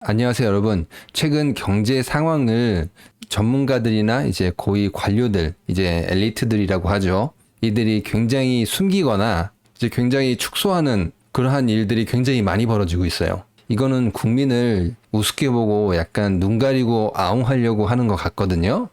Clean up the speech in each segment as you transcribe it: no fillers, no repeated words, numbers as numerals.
안녕하세요, 여러분. 최근 경제 상황을 전문가들이나 이제 고위 관료들, 이제 엘리트들이라고 하죠. 이들이 굉장히 숨기거나 이제 굉장히 축소하는 그러한 일들이 굉장히 많이 벌어지고 있어요. 이거는 국민을 우습게 보고 약간 눈 가리고 아웅하려고 하는 것 같거든요.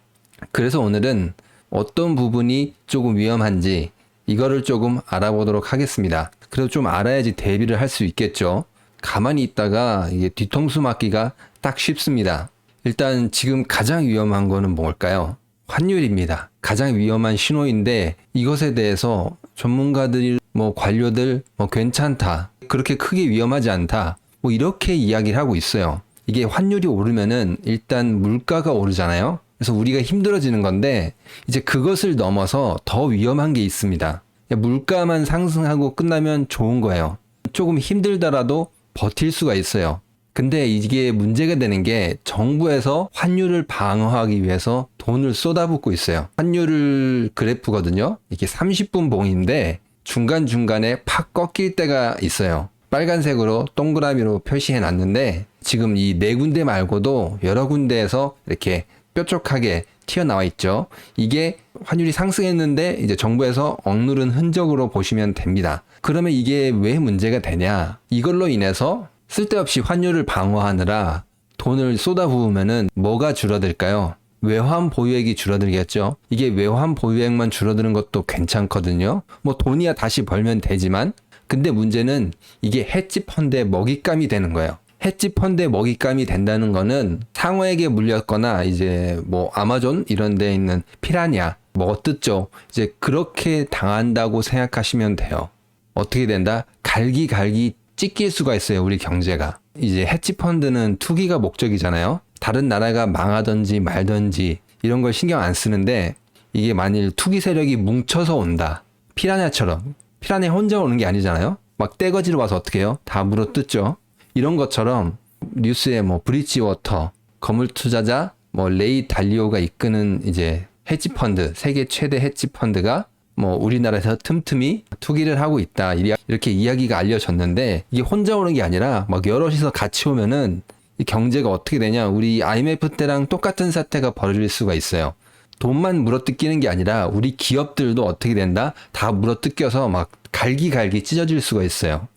그래서 오늘은 어떤 부분이 조금 위험한지 이거를 조금 알아보도록 하겠습니다. 그래도 좀 알아야지 대비를 할 수 있겠죠. 가만히 있다가 이게 뒤통수 맞기가 딱 쉽습니다. 일단 지금 가장 위험한 거는 뭘까요? 환율입니다. 가장 위험한 신호인데 이것에 대해서 전문가들이 관료들 괜찮다. 그렇게 크게 위험하지 않다. 이렇게 이야기를 하고 있어요. 이게 환율이 오르면은 일단 물가가 오르잖아요. 그래서 우리가 힘들어지는 건데 이제 그것을 넘어서 더 위험한 게 있습니다. 물가만 상승하고 끝나면 좋은 거예요. 조금 힘들더라도 버틸 수가 있어요. 근데 이게 문제가 되는 게 정부에서 환율을 방어하기 위해서 돈을 쏟아붓고 있어요. 환율 그래프거든요. 이게 30분 봉인데 중간중간에 팍 꺾일 때가 있어요. 빨간색으로 동그라미로 표시해 놨는데 지금 이 네 군데 말고도 여러 군데에서 이렇게 뾰족하게 튀어나와 있죠. 이게 환율이 상승했는데 이제 정부에서 억누른 흔적으로 보시면 됩니다. 그러면 이게 왜 문제가 되냐? 이걸로 인해서 쓸데없이 환율을 방어하느라 돈을 쏟아부으면은 뭐가 줄어들까요? 외환 보유액이 줄어들겠죠. 이게 외환 보유액만 줄어드는 것도 괜찮거든요. 돈이야 다시 벌면 되지만 근데 문제는 이게 헤지 펀드의 먹잇감이 되는 거예요. 헤지 펀드의 먹잇감이 된다는 거는 상어에게 물렸거나 이제 아마존 이런 데 있는 피라냐 뜯죠. 이제 그렇게 당한다고 생각하시면 돼요. 어떻게 된다? 갈기갈기 찢길 수가 있어요. 우리 경제가. 이제 헤지 펀드는 투기가 목적이잖아요. 다른 나라가 망하든지 말든지 이런 걸 신경 안 쓰는데 이게 만일 투기 세력이 뭉쳐서 온다. 피라냐처럼. 피라냐 혼자 오는 게 아니잖아요. 떼거지로 와서 어떻게 해요? 다 물어뜯죠. 이런 것처럼 뉴스에 브리지워터, 거물 투자자, 레이 달리오가 이끄는 이제 헤지 펀드, 세계 최대 헤지 펀드가 우리나라에서 틈틈이 투기를 하고 있다. 이렇게 이야기가 알려졌는데 이게 혼자 오는 게 아니라 여럿이서 같이 오면은 이 경제가 어떻게 되냐? 우리 IMF 때랑 똑같은 사태가 벌어질 수가 있어요. 돈만 물어뜯기는 게 아니라 우리 기업들도 어떻게 된다? 다 물어뜯겨서 갈기갈기 찢어질 수가 있어요.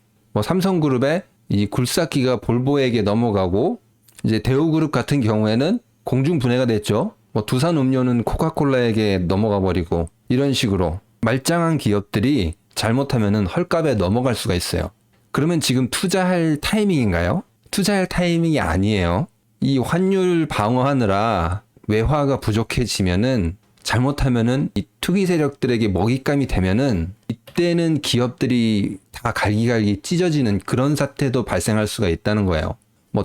삼성그룹의 이 굴삭기가 볼보에게 넘어가고 이제 대우그룹 같은 경우에는 공중분해가 됐죠. 두산음료는 코카콜라에게 넘어가 버리고 이런 식으로 말짱한 기업들이 잘못하면은 헐값에 넘어갈 수가 있어요. 그러면 지금 투자할 타이밍인가요? 투자할 타이밍이 아니에요. 이 환율 방어하느라 외화가 부족해지면은 잘못하면은 이 투기 세력들에게 먹잇감이 되면은 이때는 기업들이 다 갈기갈기 찢어지는 그런 사태도 발생할 수가 있다는 거예요.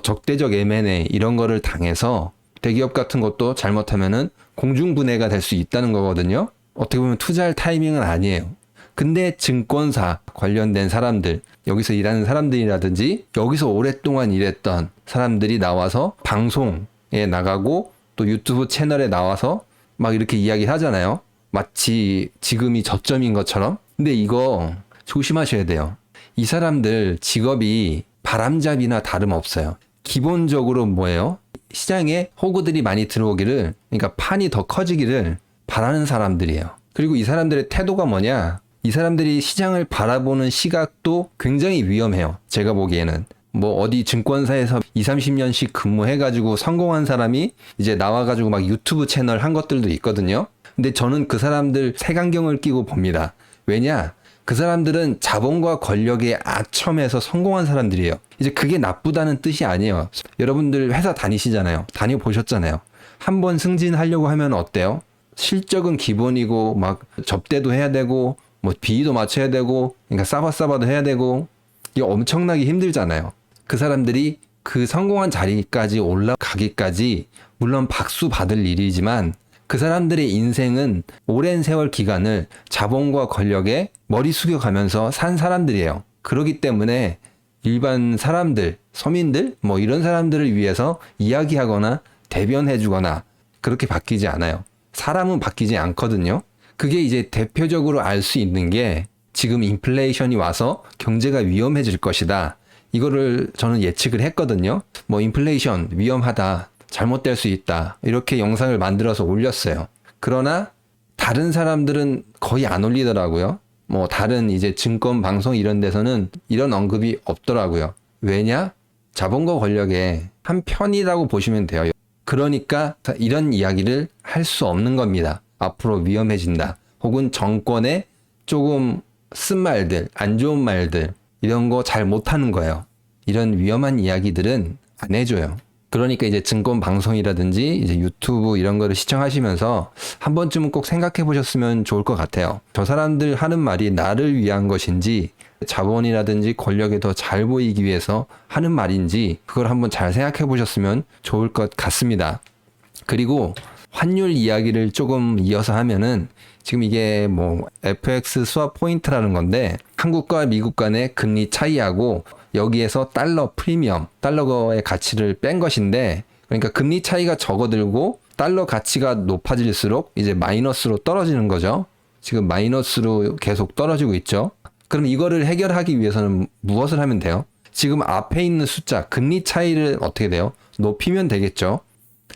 적대적 M&A 이런 거를 당해서 대기업 같은 것도 잘못하면은 공중분해가 될 수 있다는 거거든요. 어떻게 보면 투자할 타이밍은 아니에요. 근데 증권사 관련된 사람들, 여기서 일하는 사람들이라든지 여기서 오랫동안 일했던 사람들이 나와서 방송에 나가고 또 유튜브 채널에 나와서 이렇게 이야기 하잖아요. 마치 지금이 저점인 것처럼. 근데 이거 조심하셔야 돼요. 이 사람들 직업이 바람잡이나 다름없어요. 기본적으로 뭐예요? 시장에 호구들이 많이 들어오기를, 그러니까 판이 더 커지기를 바라는 사람들이에요. 그리고 이 사람들의 태도가 뭐냐? 이 사람들이 시장을 바라보는 시각도 굉장히 위험해요. 제가 보기에는. 어디 증권사에서 20-30년씩 근무해가지고 성공한 사람이 이제 나와가지고 유튜브 채널 한 것들도 있거든요. 근데 저는 그 사람들 색안경을 끼고 봅니다. 왜냐? 그 사람들은 자본과 권력의 아첨에서 성공한 사람들이에요. 이제 그게 나쁘다는 뜻이 아니에요. 여러분들 회사 다니시잖아요. 다녀보셨잖아요. 한번 승진하려고 하면 어때요? 실적은 기본이고 접대도 해야 되고 비위도 맞춰야 되고 그러니까 싸바싸바도 해야 되고 이게 엄청나게 힘들잖아요. 그 사람들이 그 성공한 자리까지 올라가기까지 물론 박수 받을 일이지만 그 사람들의 인생은 오랜 세월 기간을 자본과 권력에 머리 숙여가면서 산 사람들이에요. 그렇기 때문에 일반 사람들, 서민들 이런 사람들을 위해서 이야기하거나 대변해주거나 그렇게 바뀌지 않아요. 사람은 바뀌지 않거든요. 그게 이제 대표적으로 알 수 있는 게 지금 인플레이션이 와서 경제가 위험해질 것이다. 이거를 저는 예측을 했거든요. 뭐 인플레이션 위험하다, 잘못될 수 있다, 이렇게 영상을 만들어서 올렸어요. 그러나 다른 사람들은 거의 안 올리더라고요. 뭐 다른 이제 증권 방송 이런 데서는 이런 언급이 없더라고요. 왜냐? 자본과 권력의 한 편이라고 보시면 돼요. 그러니까 이런 이야기를 할 수 없는 겁니다. 앞으로 위험해진다. 혹은 정권의 조금 쓴 말들, 안 좋은 말들, 이런 거 잘 못하는 거예요. 이런 위험한 이야기들은 안 해줘요. 그러니까 이제 증권 방송이라든지 이제 유튜브 이런 거를 시청하시면서 한 번쯤은 꼭 생각해 보셨으면 좋을 것 같아요. 저 사람들 하는 말이 나를 위한 것인지 자본이라든지 권력에 더 잘 보이기 위해서 하는 말인지 그걸 한번 잘 생각해 보셨으면 좋을 것 같습니다. 그리고 환율 이야기를 조금 이어서 하면은 지금 이게 뭐 FX 스왑 포인트라는 건데 한국과 미국 간의 금리 차이하고 여기에서 달러 프리미엄, 달러의 가치를 뺀 것인데 그러니까 금리 차이가 적어들고 달러 가치가 높아질수록 이제 마이너스로 떨어지는 거죠. 지금 마이너스로 계속 떨어지고 있죠. 그럼 이거를 해결하기 위해서는 무엇을 하면 돼요? 지금 앞에 있는 숫자, 금리 차이를 어떻게 돼요? 높이면 되겠죠.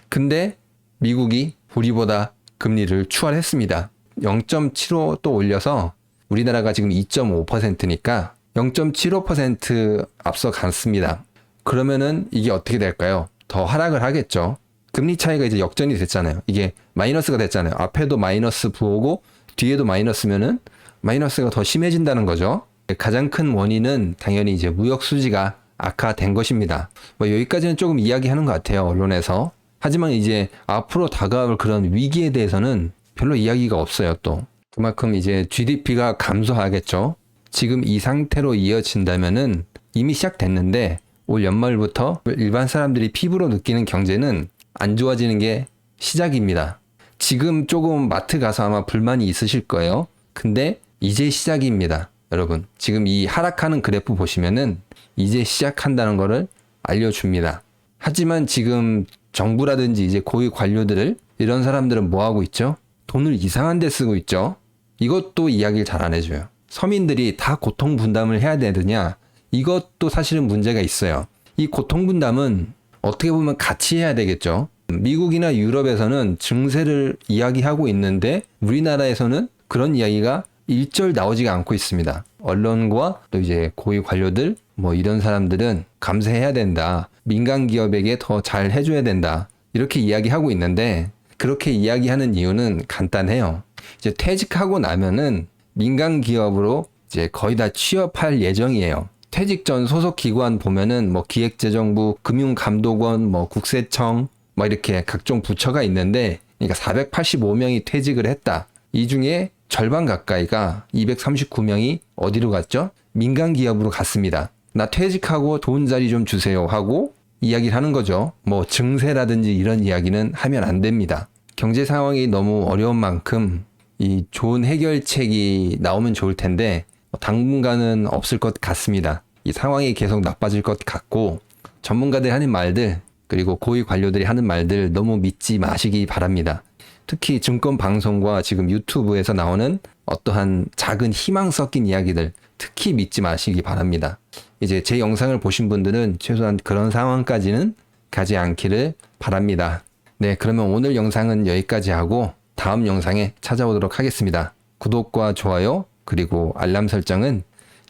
근데 미국이 우리보다 금리를 추월했습니다. 0.75 또 올려서 우리나라가 지금 2.5%니까 0.75% 앞서 갔습니다. 그러면은 이게 어떻게 될까요? 더 하락을 하겠죠. 금리 차이가 이제 역전이 됐잖아요. 이게 마이너스가 됐잖아요. 앞에도 마이너스 부호고 뒤에도 마이너스면은 마이너스가 더 심해진다는 거죠. 가장 큰 원인은 당연히 이제 무역 수지가 악화된 것입니다. 뭐 여기까지는 조금 이야기하는 것 같아요. 언론에서. 하지만 이제 앞으로 다가올 그런 위기에 대해서는 별로 이야기가 없어요. 또 그만큼 이제 GDP가 감소하겠죠. 지금 이 상태로 이어진다면은 이미 시작됐는데 올 연말부터 일반 사람들이 피부로 느끼는 경제는 안 좋아지는 게 시작입니다. 지금 조금 마트 가서 아마 불만이 있으실 거예요. 근데 이제 시작입니다. 여러분, 지금 이 하락하는 그래프 보시면은 이제 시작한다는 거를 알려줍니다. 하지만 지금 정부라든지 이제 고위 관료들을 이런 사람들은 뭐 하고 있죠? 돈을 이상한 데 쓰고 있죠. 이것도 이야기를 잘 안 해줘요. 서민들이 다 고통 분담을 해야 되느냐? 이것도 사실은 문제가 있어요. 이 고통 분담은 어떻게 보면 같이 해야 되겠죠. 미국이나 유럽에서는 증세를 이야기하고 있는데 우리나라에서는 그런 이야기가 일절 나오지가 않고 있습니다. 언론과 또 이제 고위 관료들 뭐 이런 사람들은 감세해야 된다. 민간 기업에게 더 잘 해줘야 된다. 이렇게 이야기하고 있는데 그렇게 이야기하는 이유는 간단해요. 이제 퇴직하고 나면은 민간 기업으로 이제 거의 다 취업할 예정이에요. 퇴직 전 소속 기관 보면은 뭐 기획재정부, 금융감독원, 뭐 국세청, 뭐 이렇게 각종 부처가 있는데, 그러니까 485명이 퇴직을 했다. 이 중에 절반 가까이가 239명이 어디로 갔죠? 민간 기업으로 갔습니다. 나 퇴직하고 좋은 자리 좀 주세요 하고 이야기를 하는 거죠. 뭐 증세라든지 이런 이야기는 하면 안 됩니다. 경제 상황이 너무 어려운 만큼 이 좋은 해결책이 나오면 좋을 텐데 당분간은 없을 것 같습니다. 이 상황이 계속 나빠질 것 같고 전문가들이 하는 말들 그리고 고위 관료들이 하는 말들 너무 믿지 마시기 바랍니다. 특히 증권 방송과 지금 유튜브에서 나오는 어떠한 작은 희망 섞인 이야기들 특히 믿지 마시기 바랍니다. 이제 제 영상을 보신 분들은 최소한 그런 상황까지는 가지 않기를 바랍니다. 네, 그러면 오늘 영상은 여기까지 하고 다음 영상에 찾아오도록 하겠습니다. 구독과 좋아요 그리고 알람 설정은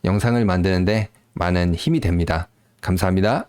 영상을 만드는데 많은 힘이 됩니다. 감사합니다.